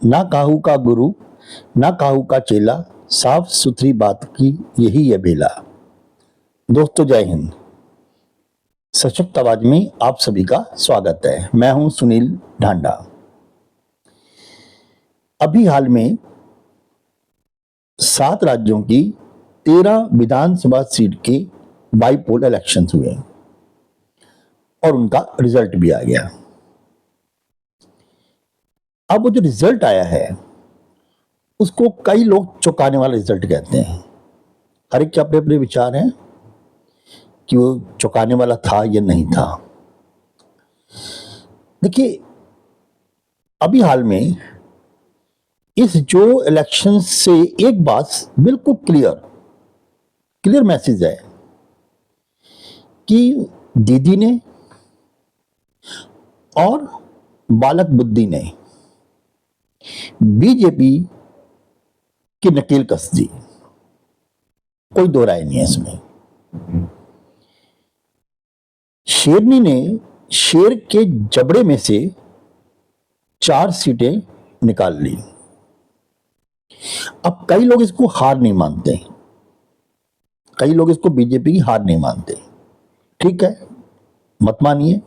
ना काहू का गुरु ना काहू का चेला, साफ सुथरी बात की यही है बेला। दोस्तों जय हिंद। सशक्त आवाज में आप सभी का स्वागत है। मैं हूं सुनील ढांडा। अभी हाल में 7 राज्यों की 13 विधानसभा सीट के बाईपोल इलेक्शंस हुए और उनका रिजल्ट भी आ गया। अब वो जो रिजल्ट आया है उसको कई लोग चौंकाने वाला रिजल्ट कहते हैं। हर एक के अपने अपने विचार हैं कि वो चौंकाने वाला था या नहीं था। देखिए, अभी हाल में इस जो इलेक्शन से एक बात बिल्कुल क्लियर मैसेज है कि दीदी ने और बालक बुद्धि ने बीजेपी की नकेल कस दी। कोई दो राय नहीं है इसमें। शेरनी ने शेर के जबड़े में से 4 सीटें निकाल ली। अब कई लोग इसको हार नहीं मानते, कई लोग इसको बीजेपी की हार नहीं मानते। ठीक है, मत मानिए।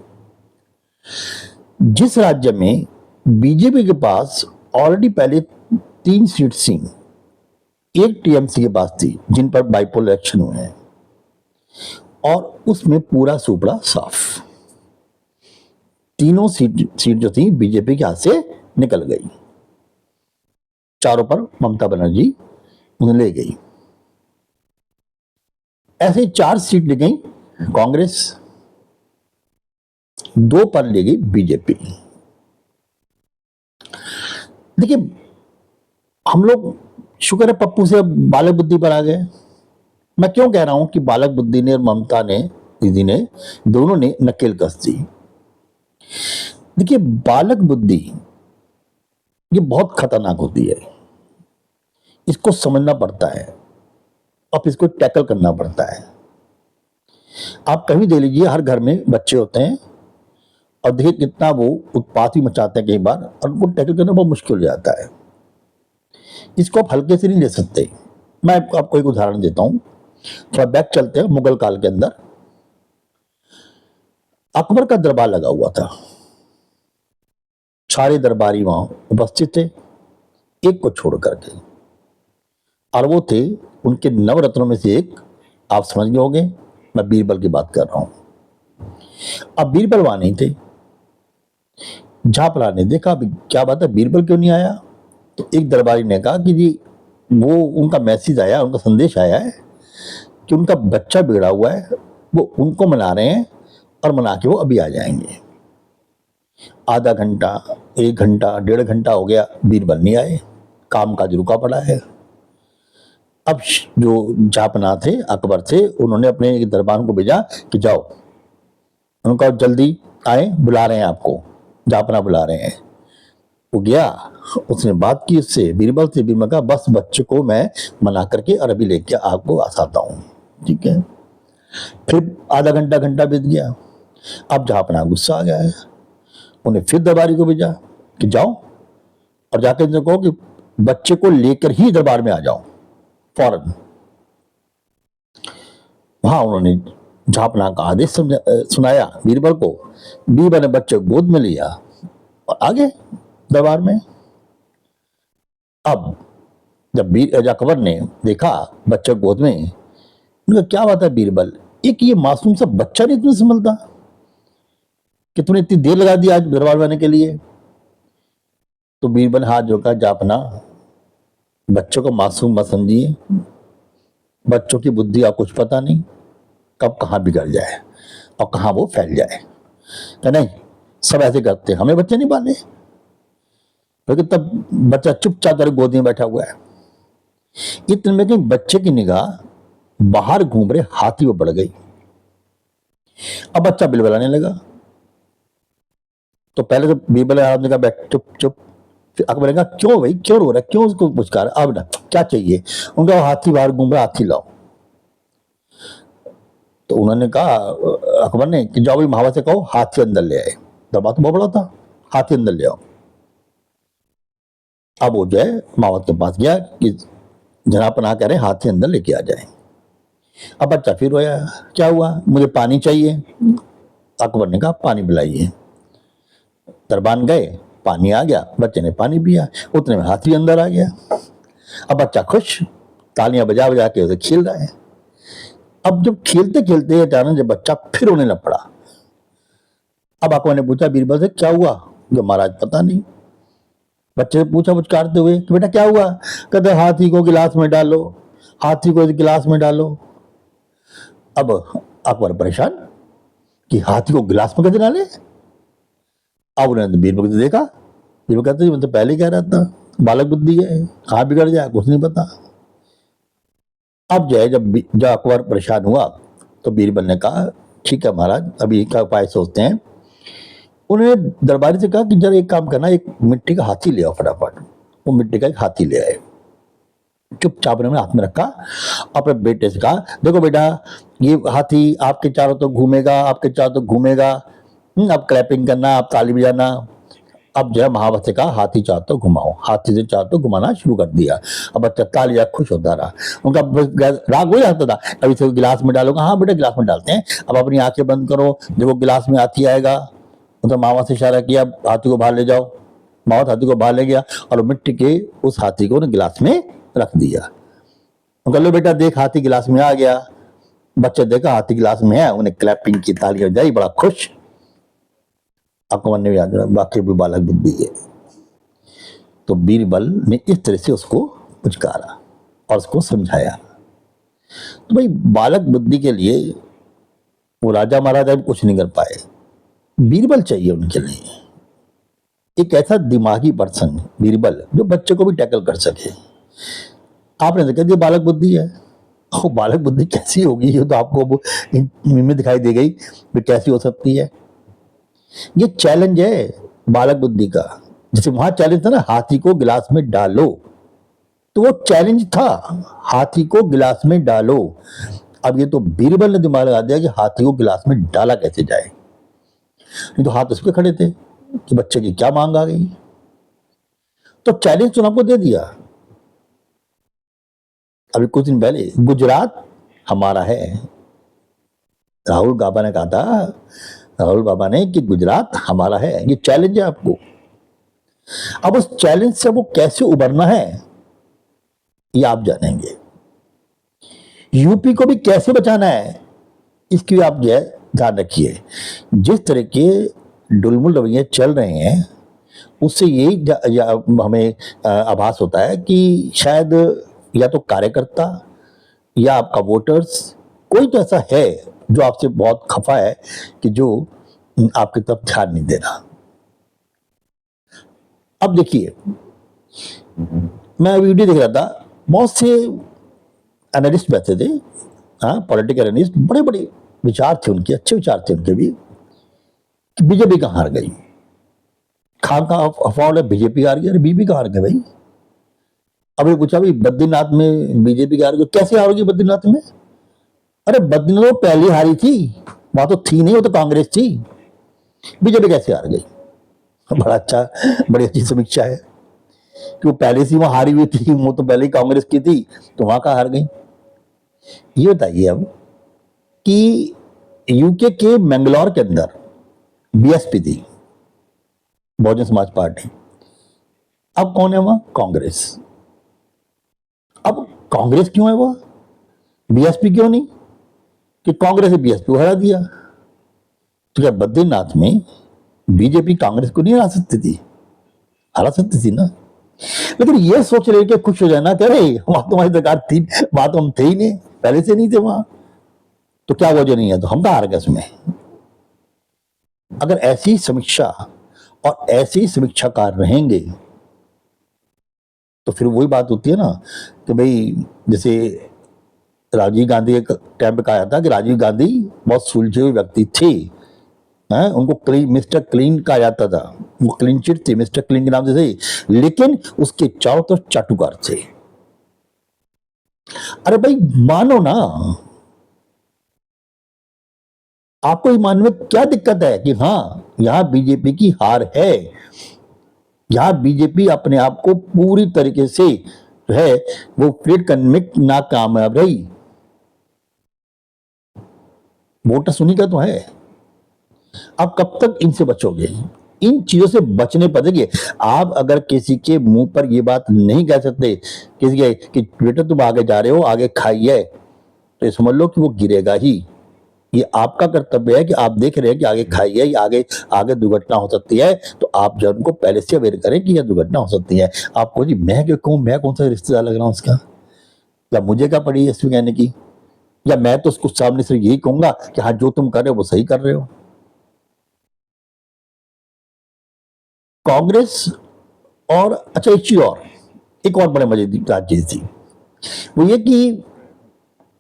जिस राज्य में बीजेपी के पास ऑलरेडी पहले 3 सीट थी, एक टीएमसी के पास थी जिन पर बाईपोल इलेक्शन हुए हैं, और उसमें पूरा सुपड़ा साफ, तीनों सीट जो थी बीजेपी के हाथ से निकल गई। चारों पर ममता बनर्जी उन्हें ले गई। ऐसे 4 सीट ले गई कांग्रेस, 2 पर ले गई बीजेपी। देखिए, हम लोग शुक्र है पप्पू से बालक बुद्धि पर आ गए। मैं क्यों कह रहा हूं कि बालक बुद्धि ने और ममता ने, दीदी ने, दोनों ने नकेल कस दी। देखिए, बालक बुद्धि ये बहुत खतरनाक होती है। इसको समझना पड़ता है और इसको टैकल करना पड़ता है। आप कभी दे लीजिए, हर घर में बच्चे होते हैं और देखिए कितना वो उत्पात भी मचाते हैं कई बार, और उनको टैकल करना बहुत मुश्किल हो जाता है। इसको आप हल्के से नहीं ले सकते। मैं आपको एक उदाहरण देता हूं। थोड़ा बैक चलते हैं मुगल काल के अंदर। अकबर का दरबार लगा हुआ था, सारे दरबारी वहां उपस्थित थे एक को छोड़ करके, और वो थे उनके नवरत्नों में से एक। आप समझ गए होंगे मैं बीरबल की बात कर रहा हूं। अब बीरबल वहां नहीं थे। झापरा ने देखा क्या बात है, बीरबल क्यों नहीं आया? तो एक दरबारी ने कहा कि जी वो उनका मैसेज आया, उनका संदेश आया है कि उनका बच्चा बिगड़ा हुआ है, वो उनको मना रहे हैं और मना के वो अभी आ जाएंगे। आधा घंटा, 1 घंटा, 1.5 घंटा हो गया, बीरबल नहीं आए। काम काज रुका पड़ा है। अब जो जापना थे, अकबर थे, उन्होंने अपने दरबार को भेजा कि जाओ, उनका जल्दी आए, बुला रहे हैं आपको, जापना बुला रहे हैं। वो गया, उसने बात की उससे, बीरबल से। बीरबल का बस बच्चे को मैं मना करके और अभी लेके आपको आता हूं। ठीक है। फिर आधा घंटा बीत गया। अब जापना गुस्सा आ गया है, उन्हें फिर दरबारी को भेजा कि जाओ और जाकर इनसे कहो कि बच्चे को लेकर ही दरबार में आ जाओ फौरन। वहां उन्होंने झापना का आदेश सुनाया बीरबल को। बीरबल ने बच्चे को गोद में लिया और आ गए दरबार में। अब जब अकबर ने देखा बच्चे गोद में, उनका क्या बात है बीरबल, एक ये मासूम सा बच्चा नहीं तुम्हें संभलता कि तूने इतनी देर लगा दी आज दरबार में आने के लिए? तो बीरबल हाथ जोड़कर, जापना, बच्चों को मासूम मत समझिए, बच्चों की बुद्धि आपको कुछ पता नहीं, कब कहां बिगड़ जाए और कहां वो फैल जाए। तो नहीं, सब ऐसे करते, हमें बच्चे नहीं पाले। क्योंकि तब बच्चा चुपचाप तेरे गोद में बैठा हुआ है। इतने में कहीं बच्चे की निगाह बाहर घूम रहे हाथी पर पड़ गई। अब बच्चा बिलबिलाने लगा। तो पहले तो बीरबल आदमी का बैठ चुप चुप। फिर अकबर ने कहा क्यों भाई, क्यों रो रहा है, क्यों उसको पुचकार? अब ना क्या चाहिए? उनका हाथी बाहर घूम रहा, हाथी लाओ। तो उन्होंने कहा, अकबर ने, कि जाओ भाई महावत से कहो हाथी अंदर ले आए। दरबार तो बहुत बड़ा था, हाथी अंदर ले आओ। अब वो जो है मावत के पास गया कि जनापनाह कह रहे हाथी अंदर लेके आ जाए। अब बच्चा फिर रोया, क्या हुआ, मुझे पानी चाहिए। अकबर ने कहा पानी पिलाइए। दरबान गए, पानी आ गया, बच्चे ने पानी पिया, उतने में हाथी अंदर आ गया। अब बच्चा खुश, तालियां बजा बजा के उसे खेल रहा है। अब जब खेलते खेलते अचानक जब बच्चा फिर रोने लग पड़ा। अब अकबर ने पूछा बीरबल से क्या हुआ, जो महाराज पता नहीं। बच्चे से पूछा पुचकारते हुए कि बेटा क्या हुआ, कहते हाथी को गिलास में डालो, हाथी को गिलास में डालो। अब अकबर परेशान कि हाथी को गिलास में कैसे डाले। अब उन्होंने बीरबल को देखा, बीरबल कहते मैं तो पहले कह रहा था बालक बुद्धि है, कहाँ बिगड़ जाए कुछ नहीं पता। अब जो है जब अकबर परेशान हुआ तो बीरबल ने कहा ठीक है महाराज, अभी का उपाय सोचते हैं। उन्होंने दरबारी से कहा कि जरा एक काम करना, एक मिट्टी का हाथी ले आओ फटाफट। वो मिट्टी का एक हाथी ले आए, चुपचाप उन्होंने हाथ में रखा। अपने बेटे से कहा देखो बेटा, ये हाथी आपके चारों तरफ घूमेगा, आपके चारों तरफ घूमेगा, अब क्लैपिंग करना, आप ताली बजाना। अब जो है महावत से कहा हाथी चारों तरफ घुमाओ, हाथी से चारों तरफ घुमाना शुरू कर दिया। अब बच्चा तालियां खुश होता रहा, उनका राग हो जाता था। अभी से गिलास में डालोगा, हाँ बेटा गिलास में डालते हैं, अब अपनी आंखें बंद करो, देखो गिलास में हाथी आएगा। तो मामा से इशारा किया हाथी को बाहर ले जाओ। मावत हाथी को बाहर ले गया और मिट्टी के उस हाथी को गिलास में रख दिया। लो बेटा देख हाथी गिलास में आ गया। बच्चे देखा हाथी गिलास में है, उन्हें क्लैपिंग की तालियां बजाई, बड़ा खुश। अकबर ने भी याद रखा बाकी भी बालक बुद्धि है। तो बीरबल ने इस तरह से उसको पुचकारा और उसको समझाया। तो भाई बालक बुद्धि के लिए वो राजा महाराजा भी कुछ नहीं कर पाए, बीरबल चाहिए उनके लिए, एक ऐसा दिमागी पर्सन बीरबल जो बच्चे को भी टैकल कर सके। आपने तो कह दिया बालक बुद्धि है, वो बालक बुद्धि कैसी होगी, ये तो आपको में दिखाई दे गई कैसी हो सकती है। ये चैलेंज है बालक बुद्धि का। जैसे वहां चैलेंज था ना हाथी को गिलास में डालो, तो वो चैलेंज था हाथी को गिलास में डालो। अब ये तो बीरबल ने दिमाग लगा दिया कि हाथी को गिलास में डाला कैसे जाए। नहीं तो हाथ उस पर खड़े थे कि बच्चे की क्या मांग आ गई। तो चैलेंज तो आपको दे दिया। अभी कुछ दिन पहले गुजरात हमारा है, राहुल बाबा ने कहा था, राहुल बाबा ने कि गुजरात हमारा है, ये चैलेंज है आपको। अब उस चैलेंज से वो कैसे उबरना है ये आप जानेंगे। यूपी को भी कैसे बचाना है इसकी भी आप जो है ध्यान रखिए। जिस तरह के डुलमुल रवैये चल रहे हैं उससे यही हमें आभास होता है कि शायद या तो कार्यकर्ता या आपका वोटर्स कोई तो ऐसा है जो आपसे बहुत खफा है कि जो आपकी तरफ ध्यान नहीं दे रहा। अब देखिए मैं वीडियो देख रहा था, बहुत से एनालिस्ट बैठे थे, हाँ पॉलिटिकल एनालिस्ट, बड़े बड़े विचार थे उनके, अच्छे विचार थे उनके भी, कि बीजेपी कहाँ हार गई। खान का अफवाह बीजेपी हार गई, अरे बीजेपी कहाँ हार गई भाई। अब ये पूछा भाई बद्रीनाथ में बीजेपी की हार गई, कैसे हारोगी बद्रीनाथ में। अरे बद्रीनाथ तो पहली हारी थी, वहां तो थी नहीं, वो तो कांग्रेस थी, बीजेपी कैसे हार गई। बड़ा अच्छा, बड़ी अच्छी समीक्षा है कि वो पहले से वहां हारी हुई थी, वो तो पहले ही कांग्रेस की थी, तो वहां का हार गई। ये बताइए अब कि यूके के मैंगलोर के अंदर बीएसपी थी, बहुजन समाज पार्टी, अब कौन है वहां, कांग्रेस। अब कांग्रेस क्यों है वह, बीएसपी क्यों नहीं, कि कांग्रेस ने बीएसपी को हरा दिया। तो क्या बद्रीनाथ में बीजेपी कांग्रेस को नहीं हरा सकती थी, हरा सकती थी ना। लेकिन ये सोच रहे कि खुश हो जाना, कह रहे वहां तुम्हारी सरकार थी, वहां तो हम थे ही नहीं, पहले से नहीं थे वहां, तो क्या वजह नहीं है, तो हम कहा हार गए उसमें। अगर ऐसी समीक्षा और ऐसे ही समीक्षाकार रहेंगे तो फिर वही बात होती है ना कि भाई जैसे राजीव गांधी एक टाइम पे कहा जाता कि राजीव गांधी बहुत सुलझे हुए व्यक्ति थे, उनको क्लीन, मिस्टर क्लीन कहा जाता था, वो क्लीन चिट थे, मिस्टर क्लीन के नाम से थे, लेकिन उसके चारों तरफ चाटुकार थे। अरे भाई मानो ना, आपको ये मानने में क्या दिक्कत है कि हाँ यहाँ बीजेपी की हार है। यहाँ बीजेपी अपने आप को पूरी तरीके से जो है वो प्लेट करने में नाकामयाब रही। वोटर सुनी का तो है। आप कब तक इनसे बचोगे? इन चीजों से बचने पर देखिए, आप अगर किसी के मुंह पर ये बात नहीं कह सकते किसी के कि बेटा तुम आगे जा रहे हो, आगे खाइए, तो ये समझ लो कि वो गिरेगा ही। ये आपका कर्तव्य है कि आप देख रहे हैं कि आगे खाइए, या आगे आगे दुर्घटना हो सकती है, तो आप जो उनको पहले से अवेयर करें कि यह दुर्घटना हो सकती है। आपको जी मैं क्यों कहूँ, मैं कौन सा रिश्तेदार लग रहा हूँ उसका, या मुझे क्या पड़ी है इसमें कहने की, या मैं तो उसको सामने से यही कहूंगा कि हाँ जो तुम कर रहे हो वो सही कर रहे हो। कांग्रेस और अच्छा एक चीज और, एक और बड़े मजेदार चीज थी, वो ये कि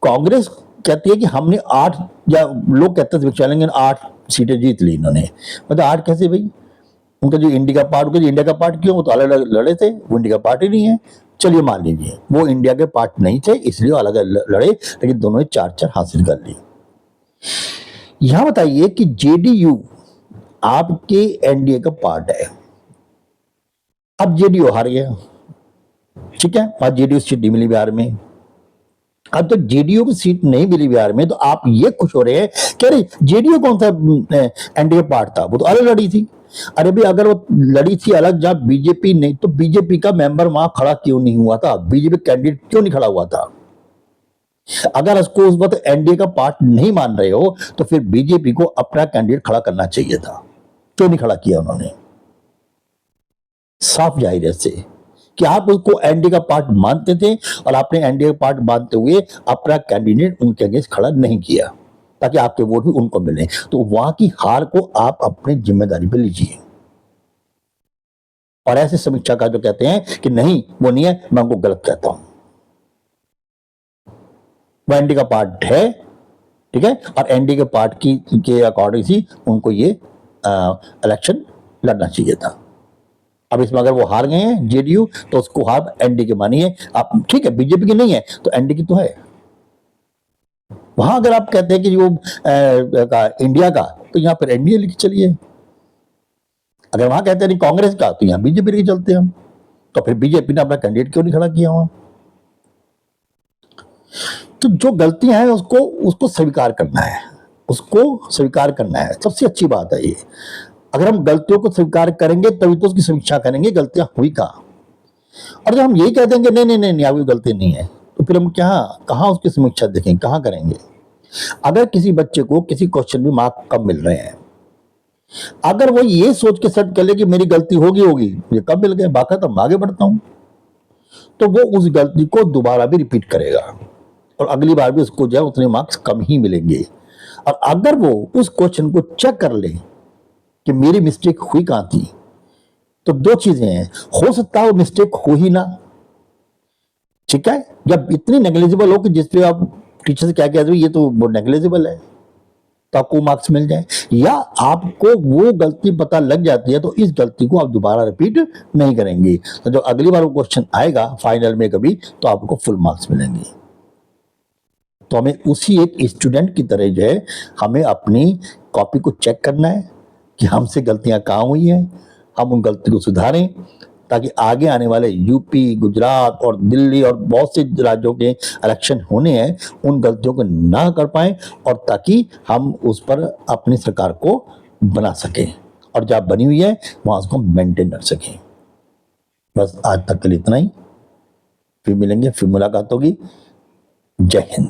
कांग्रेस कहती है कि हमने 8, या लोग कहते थे चैलेंज 8 सीटें जीत ली इन्होंने। मतलब 8 कैसे भाई? उनका जो इंडिया का पार्ट क्यों, वो तो अलग अलग लड़े थे, वो इंडिया का पार्ट ही नहीं है। चलिए मान लीजिए वो इंडिया के पार्ट नहीं थे इसलिए अलग अलग लड़े, लेकिन दोनों ने 4-4 हासिल कर ली। यहां बताइए कि जेडीयू आपके एनडीए का पार्ट है, अब जेडीयू हार गया, ठीक है, आज जेडीयू सीट नहीं मिली बिहार में। अब तो जेडीयू की सीट नहीं मिली बिहार में, तो आप ये खुश हो रहे हैं कि अरे जेडीयू कौन सा एनडीए पार्ट था, वो तो अलग लड़ी थी। अरे भाई अगर वो लड़ी थी अलग जब बीजेपी नहीं, तो बीजेपी का मेंबर वहां खड़ा क्यों नहीं हुआ था, बीजेपी कैंडिडेट क्यों नहीं खड़ा हुआ था? अगर उसको उस वक्त एनडीए का पार्ट नहीं मान रहे हो तो फिर बीजेपी को अपना कैंडिडेट खड़ा करना चाहिए था, क्यों नहीं खड़ा किया उन्होंने? साफ जाहिर है से कि आप उसको एनडीए का पार्ट मानते थे और आपने एनडीए का पार्ट मानते हुए अपना कैंडिडेट उनके अगेंस्ट खड़ा नहीं किया ताकि आपके वोट भी उनको मिले। तो वहां की हार को आप अपनी जिम्मेदारी पे लीजिए। और ऐसे समीक्षा का जो कहते हैं कि नहीं वो नहीं है, मैं उनको गलत कहता हूं। वो एनडीए का पार्ट है, ठीक है, और एनडीए के पार्ट की के अकॉर्डिंग ही उनको ये इलेक्शन लड़ना चाहिए था। अब इसमें अगर वो हार गए हैं जेडीयू, तो उसको हार एनडीए की मानी है आप, ठीक है, बीजेपी की नहीं है तो एनडीए की तो है। वहां अगर आप कहते हैं कि वो इंडिया का, तो यहां पर एनडीए लिख चलिए। अगर वहां कहते हैं नहीं कांग्रेस का, तो यहां बीजेपी लेके चलते हैं हम। तो फिर बीजेपी ने अपना कैंडिडेट क्यों नहीं खड़ा किया वहां? तो जो गलतियां हैं उसको उसको स्वीकार करना है, उसको स्वीकार करना है, सबसे अच्छी बात है ये। अगर हम गलतियों को स्वीकार करेंगे तभी तो उसकी समीक्षा करेंगे गलतियां हुई कहां। और जब हम यही कह देंगे नहीं नहीं नहीं नहीं आपकी गलती नहीं है, तो फिर हम कहाँ उसकी समीक्षा देखेंगे, कहाँ करेंगे? अगर किसी बच्चे को किसी क्वेश्चन में मार्क कम मिल रहे हैं, अगर वो ये सोच के सेट कर ले कि मेरी गलती होगी होगी, ये कब मिल गए बाका तब आगे बढ़ता हूं, तो वो उस गलती को दोबारा भी रिपीट करेगा और अगली बार भी उसको जो है उतने मार्क्स कम ही मिलेंगे। और अगर वो उस क्वेश्चन को चेक कर ले कि मेरी मिस्टेक हुई कहां थी, तो दो चीजें हैं, हो सकता है वो मिस्टेक हो ही ना, ठीक है, जब इतनी नेग्लिजिबल हो कि जिसपे आप टीचर से क्या कहते हो ये तो वो नेग्लिजिबल है, तो आपको मार्क्स मिल जाए, या आपको वो गलती पता लग जाती है तो इस गलती को आप दोबारा रिपीट नहीं करेंगे, तो जब अगली बार वो क्वेश्चन आएगा फाइनल में कभी, तो आपको फुल मार्क्स मिलेंगे। तो हमें उसी एक स्टूडेंट की तरह जो है हमें अपनी कॉपी को चेक करना है कि हमसे गलतियां कहाँ हुई हैं, हम उन गलती को सुधारें ताकि आगे आने वाले यूपी, गुजरात और दिल्ली और बहुत से राज्यों के इलेक्शन होने हैं, उन गलतियों को ना कर पाएं और ताकि हम उस पर अपनी सरकार को बना सकें और जहाँ बनी हुई है वहाँ उसको मेंटेन कर सकें। बस आज तक के लिए इतना ही, फिर मिलेंगे, फिर मुलाकात होगी। जय हिंद।